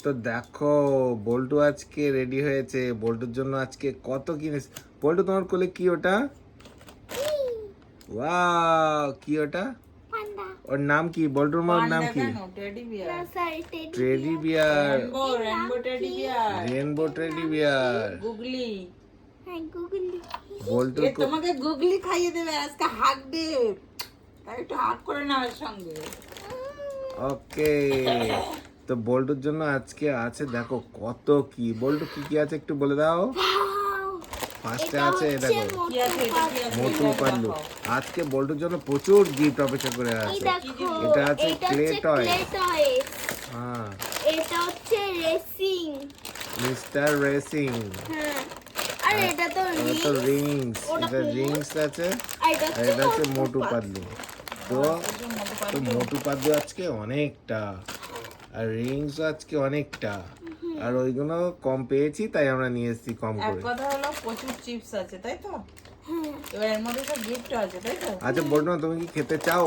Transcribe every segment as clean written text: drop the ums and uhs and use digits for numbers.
তো দেখো বল্টু আজকে রেডি হয়েছে। বল্টুর জন্য আজকে কত কিনেছে। বল্টু তোমার কোলে কি ওটা? ওয়াও, কি ওটা? পান্ডা। ওর নাম কি? বল্টুর মার নাম কি? টেডি না bear, sorry teddy teddy bear. Rainbow teddy bear, rainbow teddy bear. Googly. হ্যাঁ গুগলি। বল্টুর এ তোমাকে গুগলি খাইয়ে দেবে আজকে, হাগ দে, তাই একটু হাগ করে নাও এর সঙ্গে। ওকে। তো বল্টুর জন্য আজকে আছে দেখো কত কি। বল্টু কি কি আছে একটু বলে দাও। ফার্স্টে আছে দেখো কি আছে এটা, কি আছে মোটু এটা পাতলু। দেখাও। আজকে বল্টুর জন্য প্রচুর গিফট অপেক্ষা করে এই আছে। দেখো এটা আছে ক্লে টয়। Clay toy. হ্যাঁ, এটা হচ্ছে রেসিং। Mister racing. হ্যাঁ আর এটা তো এটা তো রিংস। ওটা এটা কি? রিংস আছে আর এটা আর এটা হচ্ছে মোটু পাতলু। তো এর জন্য মোটু তো পাতলু। মোটু পাতলু আজকে অনেকটা, আর রিংস আজকে অনেকটা, আর ওইগুলো কম পেয়েছি তাই আমরা নিয়ে এসেছি কম এক করে। কথা হলো প্রচুর চিপস আছে, তাই তো? এবার এর মধ্যে সব গিফট আছে, তাই তো? আচ্ছা বলতো না, তুমি কি খেতে চাও?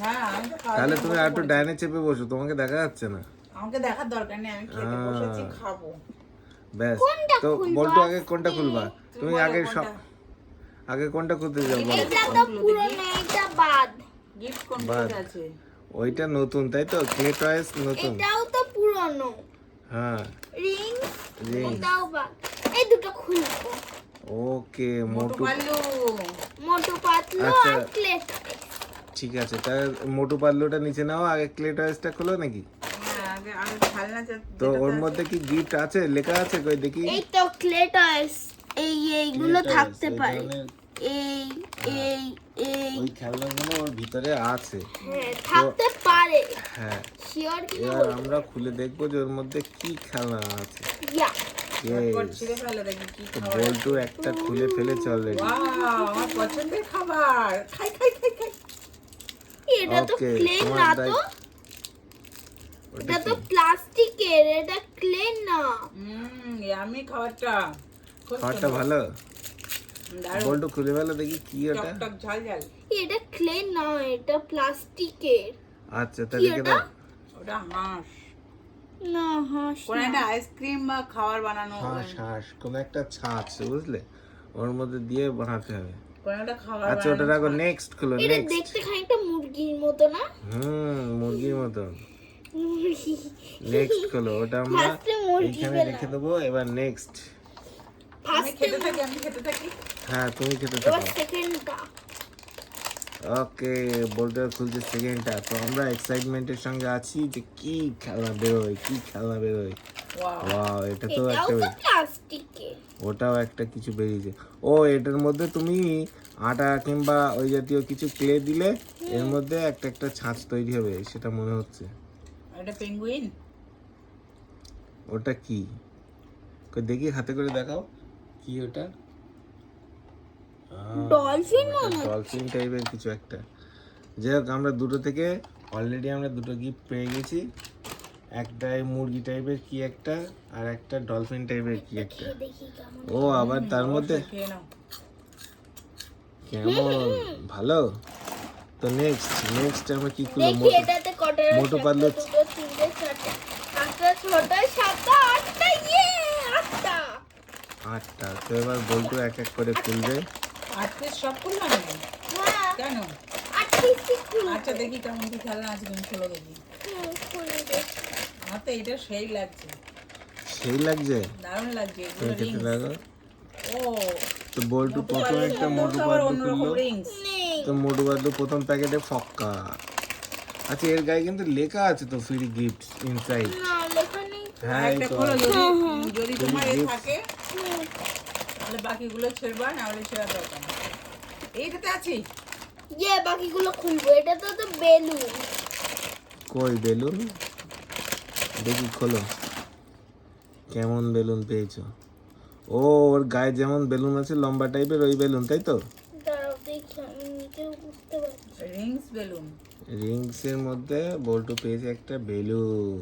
হ্যাঁ, আমি তো খাওয়ার তাহলে জন্য তুমি বসে আর একটু পড়েছি। ডাইনে চেপে বসো, তোমাকে দেখা যাচ্ছে না। আমাকে দেখার দরকার নেই, আমি খেতে বসেছি, খাবো। ব্যাস। কোনটা তো খুলবো বলতো আগে কোনটা খুলবা? তুমি বলো আগে কোনটা? আগে কোনটা খুলতে যাও বলো? এটা তো পুরনো, এটা বাদ। গিফট কোন বাদ। আছে? ওইটা নতুন তাই তো? ক্লে টয়েস নতুন। এটাও তো পুরনো। হ্যাঁ, রিং রিং। এটাও বাদ। এই দুটো খুলবো। ওকে, মোটু মোটু। পাতলু। মোটু পাতলু আচ্ছা। আর ক্লে টয়। ঠিক আছে, তাহলে মোটু পাতলুটা নিচে নাও, আগে ক্লে টয়েসটা খোলো নাকি? হ্যাঁ, আগে আমি খেলনা তো ওর মধ্যে কি গিফট আছে লেখা আছে কই দেখি? এই তো ক্লে টয়স। এইগুলো Clay toys, থাকতে এই পারে। ধরনের- এই এই এই ওই খেলনাগুলো ওর ভিতরে আছে। হ্যাঁ থাকতে পারে। হ্যাঁ, শিওর কি এবার আমরা খুলে দেখবো যে ওর মধ্যে কি খেলনা আছে। ইয়া ঝটপট Yes. ছিঁড়ে ফেলে দেখি কি তো খাবার বল্টু আছে। একটা খুলে ফেলেছে অলরেডি। ওয়াও, আমার পছন্দের খাবার। খাই খাই খাই খাই। এটা তো Okay, ক্লে তোমার না তো। দায়িত্ব। ওটা এটা তো কি? প্লাস্টিকের, এটা ক্লে না। ইয়ামি খাবারটা। খুব খাবারটা সুন্দর। ভালো। দারুণ। বল্টু খুলে ফেলো দেখি কি ওটা। টক টক ঝাল ঝাল। এটা ক্লে না, এটা প্লাস্টিকের। আচ্ছা, তা কি দেখে ওটা? দাও। ওটা হাঁস। না হাঁস কোন না। একটা আইসক্রিম বা খাবার বানানো। হাঁস হাঁস কোন একটা ছাঁচ, বুঝলে, ওর মধ্যে দিয়ে বানাতে হবে। কোন একটা খাবার আচ্ছা, ওটা বানানো রাখো। ছাড়। নেক্সট খুলো, এটা নেক্সট। দেখতে খানিকটা মুরগির মতো না? মুরগির মতন। মুরগি। নেক্সট খোলো, ওটা আমরা ফার্স্টে মুরগি এইখানে পেলাম। রেখে দেবো। এবার নেক্সট। আমি ফার্স্টে খেতে থাকি, আমি খেতে থাকি। হ্যাঁ, তুমি খেতে এবার থাকো। সেকেন্ডটা। ওকে, বলতে খুলছে সেকেন্ডটা। তো আমরা এক্সাইটমেন্টের সঙ্গে আছি যে কি খেলনা বেরোয়, কি খেলনা বেরোয়। ওয়াও। ওয়াও, এটা তো এটাও একটা তো প্লাস্টিকের। ওটাও একটা কিছু বেরিয়েছে। ও, এটার মধ্যে তুমি আটা কিংবা ওই জাতীয় কিছু ক্লে দিলে এর মধ্যে একটা একটা ছাঁচ তৈরি হবে, সেটা মনে হচ্ছে। এটা পেঙ্গুইন। ওটা কি? কই দেখি, হাতে করে দেখাও কি ওটা। ডলফিন মনে হচ্ছে। ডলফিন টাইপের কিছু একটা। যাই হোক, আমরা দুটো থেকে অলরেডি আমরা দুটো গিফট পেয়ে গেছি। একটা এই মুরগি টাইপের কি একটা, আর একটা ডলফিন টাইপের কি একটা। দেখি কেমন। ও, আবার তার মধ্যে অবশ্যই খেয়ে নাও। কেমন ভালো। তো নেক্সট আমরা কি খুলবো? দেখি এটাতে কটা আছে? মোটু পাতলু। একটা, দুটো, তিনটে, চারটে, পাঁচটা, ছটা, সাতটা, আটটা, আটটা। আটটা। তো এবার বল্টু এক এক করে খুলবে। 8 পিস সব করলাম আমি। হ্যাঁ কেন? 8 পিসই খুলবো। আচ্ছা দেখি কেমন কি খেলনা আছে, তুমি খোলো দেখি। খুলবে। আমার তো এটা সেই লাগছে, সেই লাগছে। দারুণ লাগছে। তুমি এগুলো খেতে রিংস। লাগো। ও, তো বল্টু প্রথমে একটা মোটু আবার পাতলু অন্যরকম খুললো। রিংস। নেই। তো মোটু পাতলু প্রথম প্যাকেটে ফক্কা। আচ্ছা, এর গায়ে কিন্তু লেখা আছে তো ফ্রি গিফট ইনসাইড। না লেখা নেই। হ্যাঁ, এই একটা তো খোলো যদি, যদি Free তোমার gifts. থাকে তাহলে বাকিগুলো ছেড়বা, না হলে ছেড়ার দরকার নেই। এইটাতে আছে। বাকিগুলো খুলবো। এটা তো বেলুন। কই বেলুন? দেখি, খোলো। কেমন বেলুন পেয়েছো? ও, ওর গায়ে যেমন বেলুন আছে লম্বা টাইপের, ওই বেলুন তাই তো? দাঁড়াও দেখি, আমি নিজেও বুঝতে পারছি। Rings balloon. রিংস এর মধ্যে বল্টু পেয়েছে একটা বেলুন।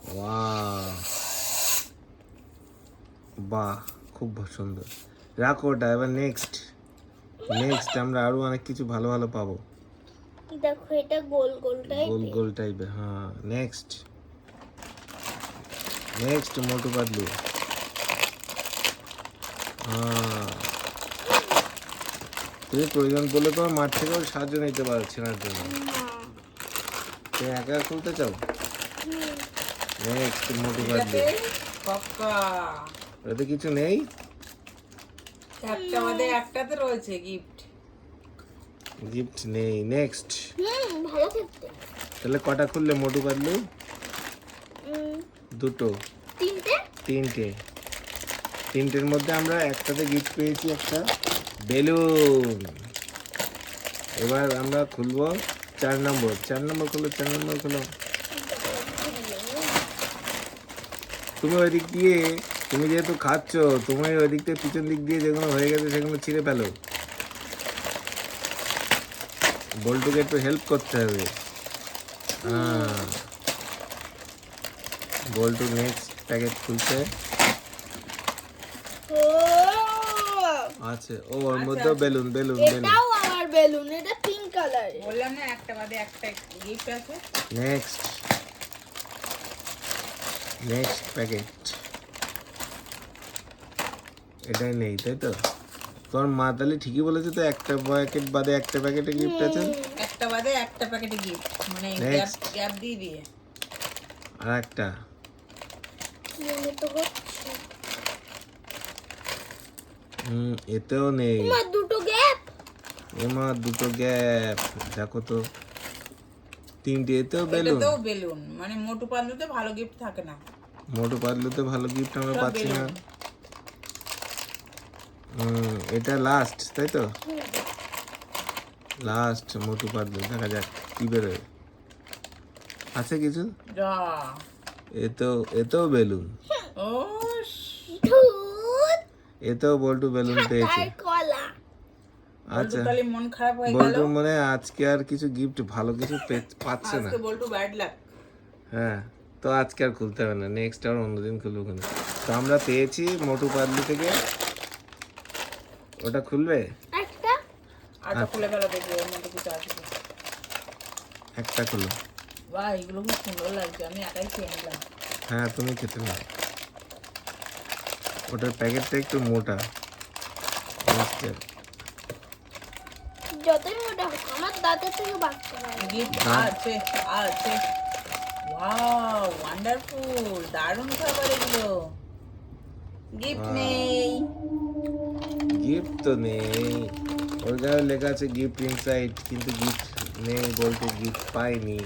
ওয়াও, বাহ, খুব সুন্দর। রাখো ওটা। এবার নেক্সট আমরা আরো অনেক কিছু ভালো ভালো পাবো। দেখো এটা গোল গোল গোল টাইপের। গোল টাইপের। হ্যাঁ, নেক্সট। নেক্সট মোটু পাতলু। তুমি প্রয়োজন বলে তোমার মাঠ থেকেও সাহায্য নিতে পারো ছেনার জন্য। তুমি একা খুলতে চাও? নেক্সট মোটু পাতলু। এটাতে পক্কা ওতে কিছু নেই? একটা আমাদের একটাতে রয়েছে গিফট। গিফট নেই। নেক্সট। ভালো খেতে। তাহলে কটা খুললে মোটু পাতলু? দুটো, তিনটে। তিনটের মধ্যে আমরা একটাতে গিফট পেয়েছি একটা বেলুন। এবার আমরা খুলবো 4 নম্বর। 4 নম্বর খুলো, 4 নম্বর খুলো। তুমি ওই দিক দিয়ে, তুমি যেহেতু খাচ্ছ, তুমি ওই দিক থেকে পিছন দিক দিয়ে যেগুলো হয়ে গেছে সেগুলো ছিঁড়ে ফেলো। বল্টুকে একটু হেল্প করতে হবে। বল্টু নেক্সট প্যাকেট খুলছে। আছে ও ওর মধ্যে বেলুন বেলুন বেলুন। এটাও আমার বেলুন, এটা পিঙ্ক কালার। বললাম না একটা বাদে একটা গিফট আছে। Next next packet. এটাই নেই তাই তো? তোর মা তাহলে ঠিকই বলেছে তো, একটা প্যাকেট বাদে একটা প্যাকেটে গিফট আছে। একটা বাদে একটা প্যাকেটে গিফট, মানে Next. গ্যাপ দিয়ে দিয়ে। আর একটা মনে তো হচ্ছে এতেও নেই। আমার দুটো গ্যাপ। এমা দুটো গ্যাপ, দেখো তো। তিনটে, এতেও বেলুন। এটাতেও বেলুন, মানে মোটু পাতলুতে ভালো গিফট থাকে না। মোটু পাতলুতে ভালো গিফট আমরা সব পাচ্ছি না। বেলুন। এটা লাস্ট তাই তো? লাস্ট মোটু পাতলু, দেখা যাক কি বেরোয়। আছে কিছু? যা এতেও বেলুন। ও দুধ এতেও বল্টু বেলুন পেয়েছে। আর কলা। বল্টু আচ্ছা, তাহলে মন খারাপ হয়ে গেল। বল্টু মনে হয় আজকে আর কিছু গিফট ভালো কিছু পাচ্ছে না। আজকে বল্টু ব্যাড লাক। হ্যাঁ, তো আজকে আর খুলতে হবে না, নেক্সট আর অন্যদিন খুলবো কেন। তো আমরা পেয়েছি মোটু পাতলু থেকে। ওটা খুলবে? একটা আচ্ছা খুলে গেল, দেখি ওর মধ্যে কিছু আছে কি। একটা খুলো। বাহ, এগুলো খুব সুন্দর লাগছে, আমি একাই খেয়ে নিলাম। হ্যাঁ, তুমি খেতে না। ওটার প্যাকেটটা একটু মোটা। মিষ্টির। যতই মোটা হোক আমার দাঁতের থেকে বাদ করা হবে। গিফট আছে আছে। ওয়াও, ওয়ান্ডারফুল, দারুণ খাবার এগুলো। গিফট নেই। গিফট তো নেই। ওর গায়ে লেখা আছে গিফট ইনসাইড, কিন্তু গিফট নেই, বলতে গিফট পাইনি।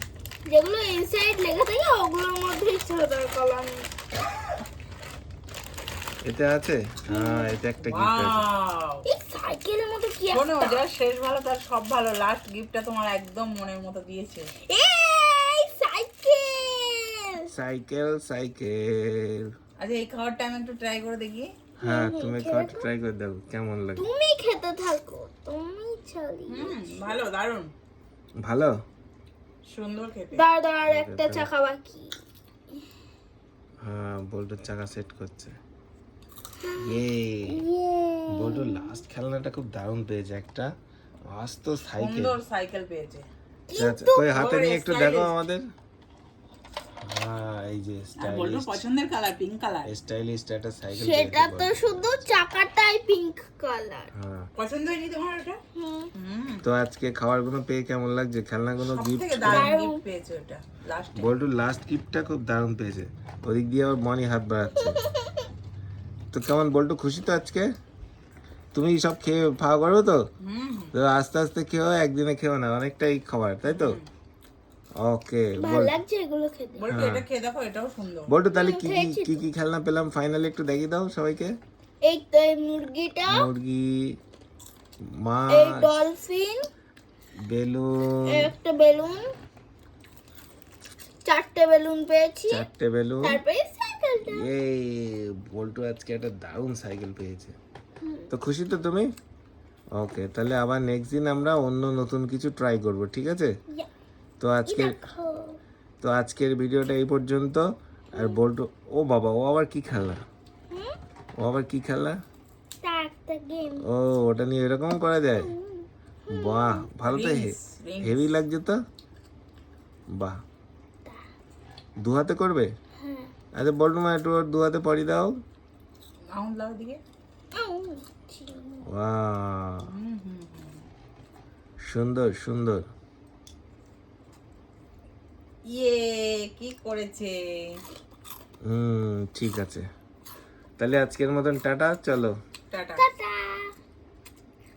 যেগুলো ইনসাইড লেখা থাকে ওগুলোর মধ্যেই সাদা কলা নেই। এতে আছে? হ্যাঁ, এতে একটা গিফট আছে। ওয়াও, এই সাইকেলের মতো কি শোনো, একটা। যার শেষ ভালো তার সব ভালো। লাস্ট গিফটটা তোমার একদম মনের মতো দিয়েছে। এই সাইকেল। Cycle cycle. আচ্ছা, এই খাবারটা আমি একটু ট্রাই করে দেখি। হ্যাঁ, তুমি খাওয়াটা ট্রাই করে দেখো কেমন লাগে। তুমি খেতে থাকো, তুমি চালিয়ে। ভালো, দারুণ, ভালো? সুন্দর খেতে। দাঁড় একটা চাকা বাকি। হ্যাঁ, বল্টুর চাকা সেট করছে। বল্টু লাস্ট খেলনাটা খুব দারুণ পেয়েছে একটা। আজ তো সাইকেল। সুন্দর সাইকেল পেয়েছে। আচ্ছা, কই হাতে নিয়ে একটু দেখো stylish। আমাদের। হ্যাঁ, এই যে আর বলতো পছন্দের কালার পিঙ্ক কালার। স্টাইলিশ একটা সাইকেল সেটা তো শুধু চাকাটাই পিঙ্ক কালার। হ্যাঁ, পছন্দ হয়নি তোমার ওটা? তো আজকে খাবারগুলো পেয়ে কেমন লাগছে? খেলনাগুলো গিফট। সবথেকে দারুণ গিফট পেয়েছে ওটা লাস্ট। বল্টু লাস্ট গিফটটা খুব দারুণ পেয়েছে। ওদিক দিয়ে আবার মনি হাত বাড়াচ্ছে। তো কেমন বল্টু, খুশি তো আজকে? তুমি সব খেয়ে খাওয়া করো তো? তো আস্তে আস্তে খেও, একদিনে খেও না, অনেকটাই খাবার তাই তো? ওকে ভালো লাগছে এগুলো খেতে। বলতো এটা খেয়ে দেখো, এটাও সুন্দর। বল্টু, তাহলে কি কি খেলনা পেলাম ফাইনালি একটু দেখিয়ে দাও সবাইকে। এই তো এই মুরগিটা, মুরগি, এই মাছ, ডলফিন, বেলুন, এই একটা বেলুন, 4টে বেলুন পেয়েছি। 4টে বেলুন। তারপরে সাইকেলটা। এই বল্টু আজকে একটা দারুণ সাইকেল পেয়েছে। তো খুশি তো তুমি? ওকে, তাহলে আবার নেক্সট দিন আমরা অন্য নতুন কিছু ট্রাই করব, ঠিক আছে? দেখো তো আজকের ভিডিওটা এই পর্যন্ত। আর বল্টু, ও বাবা, ও আবার কি খেলনা? ও আবার কি খেলনা? তার একটা গেম। ও, ওটা নিয়ে এরকম করা যায়? বাহ, ভালো তো, Rings, rings। হেভি লাগছে তো। বাহ, দু হাতে করবে? হ্যাঁ আচ্ছা বল্টু মা একটু ওর দু হাতে পরি দাও। আউন লাও দিকে। ওয়াও, হুম হুম সুন্দর সুন্দর। ইয়ে কি করেছে? ঠিক আছে, তাহলে আজকের মতন টাটা, চলো। টাটা।